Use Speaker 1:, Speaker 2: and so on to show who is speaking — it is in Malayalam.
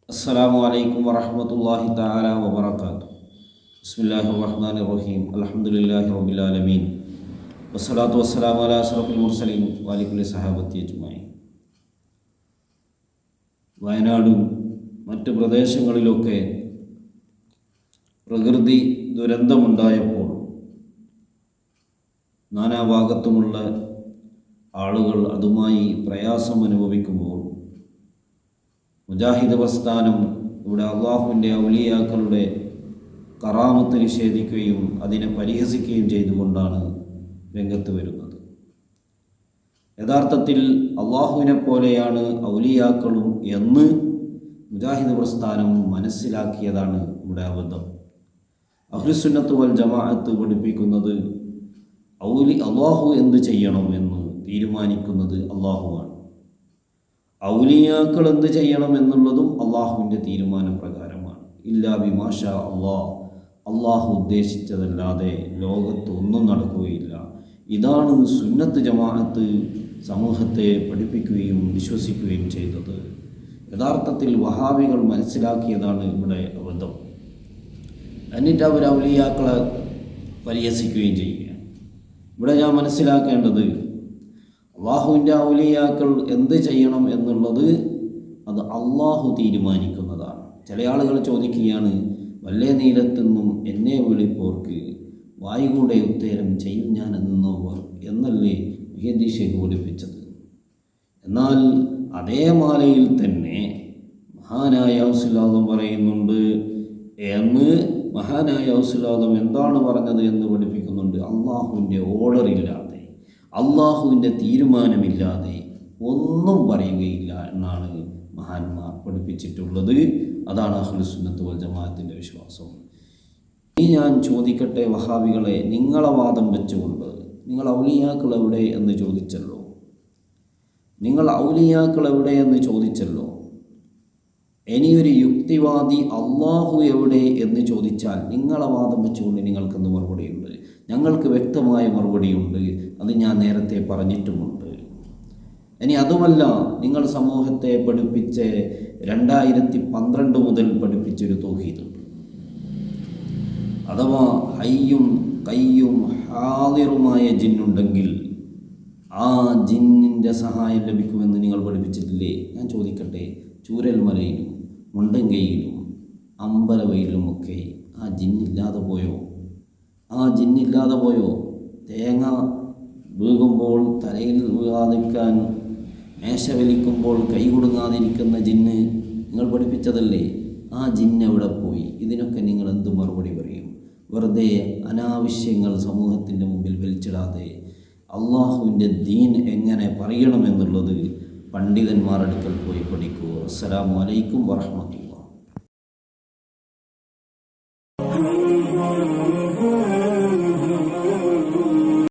Speaker 1: അസ്സലാമു അലൈക്കും വറഹ്മത്തുള്ളാഹി തആല വബറകാതുഹു. ബിസ്മില്ലാഹിർ റഹ്മാനിർ റഹീം. അൽഹംദുലില്ലാഹി റബ്ബിൽ ആലമീൻ. വസ്സലാത്തു വസ്സലാമു അലാ അഷ്റഫിൽ മുർസലീൻ വഅലാ കുല്ലി സഹാബത്തി അജ്മഈൻ. വയനാടും മറ്റ് പ്രദേശങ്ങളിലൊക്കെ പ്രകൃതി ദുരന്തമുണ്ടായപ്പോൾ നാനാഭാഗത്തുമുള്ള ആളുകൾ അതുമായി പ്രയാസം അനുഭവിക്കുമ്പോൾ മുജാഹിദ് പ്രസ്ഥാനം ഇവിടെ അള്ളാഹുവിൻ്റെ ഔലിയാക്കളുടെ കറാമത്ത് നിഷേധിക്കുകയും അതിനെ പരിഹസിക്കുകയും ചെയ്തുകൊണ്ടാണ് രംഗത്ത് വരുന്നത്. യഥാർത്ഥത്തിൽ അള്ളാഹുവിനെ പോലെയാണ് ഔലിയാക്കളും എന്ന് മുജാഹിദ് പ്രസ്ഥാനം മനസ്സിലാക്കിയതാണ് ഇവിടെ അബദ്ധം. അഹ്ലുസുന്നത്ത് വൽ ജമാഅത്ത് പഠിപ്പിക്കുന്നത് അള്ളാഹു എന്ത് ചെയ്യണം എന്ന് തീരുമാനിക്കുന്നത് അള്ളാഹുവാണ്. ഔലിയാക്കൾ എന്ത് ചെയ്യണം എന്നുള്ളതും അള്ളാഹുവിൻ്റെ തീരുമാനപ്രകാരമാണ്. ഇല്ലാ ബിമാഷാ അള്ളാഹ്, അള്ളാഹു ഉദ്ദേശിച്ചതല്ലാതെ ലോകത്ത് ഒന്നും നടക്കുകയില്ല. ഇതാണ് സുന്നത്ത് ജമാഅത്ത് സമൂഹത്തെ പഠിപ്പിക്കുകയും വിശ്വസിക്കുകയും ചെയ്തത്. യഥാർത്ഥത്തിൽ വഹാബികൾ മനസ്സിലാക്കിയതാണ് ഇവിടെ അബദ്ധം. എന്നിട്ട് അവർ ഔലിയാക്കളെ പരിഹസിക്കുകയും ചെയ്യുകയാണ്. ഇവിടെ ഞാൻ മനസ്സിലാക്കേണ്ടത് അള്ളാഹുവിൻ്റെ ഔലിയാക്കൾ എന്ത് ചെയ്യണം എന്നുള്ളത് അത് അള്ളാഹു തീരുമാനിക്കുന്നതാണ്. ചില ആളുകൾ ചോദിക്കുകയാണ്, വല്ലേ നീലത്തെന്നും എന്നെ വിളിപ്പോർക്ക് വായുകൂടെ ഉത്തരം ചെയ്യും ഞാൻ എന്നവർ എന്നല്ലേ മുഹ്യിദ്ദീൻ ശൈഖ് പഠിപ്പിച്ചത്. എന്നാൽ അതേ മാലയിൽ തന്നെ മഹാനായ ഔസുൽ പറയുന്നുണ്ട് എന്ന്. മഹാനായ ഔസുൽ എന്താണ് പറഞ്ഞത് എന്ന് പഠിപ്പിക്കുന്നുണ്ട്. അള്ളാഹുവിൻ്റെ ഓർഡറില്ലാതെ, അള്ളാഹുവിൻ്റെ തീരുമാനമില്ലാതെ ഒന്നും പറയുകയില്ല എന്നാണ് മഹാന്മാർ പഠിപ്പിച്ചിട്ടുള്ളത്. അതാണ് അഹ്ലുസുന്നത്ത് വൽ ജമാഅത്തിൻ്റെ വിശ്വാസം. ഇനി ഞാൻ ചോദിക്കട്ടെ വഹാബികളെ, നിങ്ങളെ വാദം വെച്ചുകൊണ്ട് നിങ്ങൾ ഔലിയാക്കൾ എവിടെ എന്ന് ചോദിച്ചല്ലോ, നിങ്ങൾ ഔലിയാക്കൾ എവിടെ എന്ന് ചോദിച്ചല്ലോ. ഇനിയൊരു യുക്തിവാദി അള്ളാഹു എവിടെ എന്ന് ചോദിച്ചാൽ നിങ്ങളെ വാദം വെച്ചുകൊണ്ട് നിങ്ങൾക്കെന്ന് മറുപടിയുണ്ട്. ഞങ്ങൾക്ക് വ്യക്തമായ മറുപടിയുണ്ട്. അത് ഞാൻ നേരത്തെ പറഞ്ഞിട്ടുമുണ്ട്. ഇനി അതുമല്ല, നിങ്ങൾ സമൂഹത്തെ പഠിപ്പിച്ച് 2012 മുതൽ പഠിപ്പിച്ചൊരു തൗഹീദുണ്ട്. അഥവാ ഹയ്യും കയ്യും ഹാദിറുമായ ജിന്നുണ്ടെങ്കിൽ ആ ജിന്നിൻ്റെ സഹായം ലഭിക്കുമെന്ന് നിങ്ങൾ പഠിപ്പിച്ചിട്ടില്ലേ? ഞാൻ ചോദിക്കട്ടെ, ചൂരൽമലയിലും മുണ്ടങ്കയിലും അമ്പലവയിലുമൊക്കെ ആ ജിന്നില്ലാതെ പോയോ? ആ ജിന്നില്ലാതെ പോയോ? തേങ്ങ വീകുമ്പോൾ തലയിൽ വീഴാതിരിക്കാൻ, മേശ വലിക്കുമ്പോൾ കൈ കുടുങ്ങാതിരിക്കുന്ന ജിന്ന് നിങ്ങൾ പഠിപ്പിച്ചതല്ലേ? ആ ജിന്ന് എവിടെ പോയി? ഇതിനൊക്കെ നിങ്ങൾ എന്ത് മറുപടി പറയും? വെറുതെ അനാവശ്യങ്ങൾ സമൂഹത്തിൻ്റെ മുമ്പിൽ വലിച്ചിടാതെ അള്ളാഹുവിൻ്റെ ദീൻ എങ്ങനെ പറയണമെന്നുള്ളത് പണ്ഡിതന്മാരുടെ അടുക്കൽ പോയി പഠിക്കൂ. അസ്സലാമു അലൈക്കും വറഹ്മത്തുള്ളാഹി.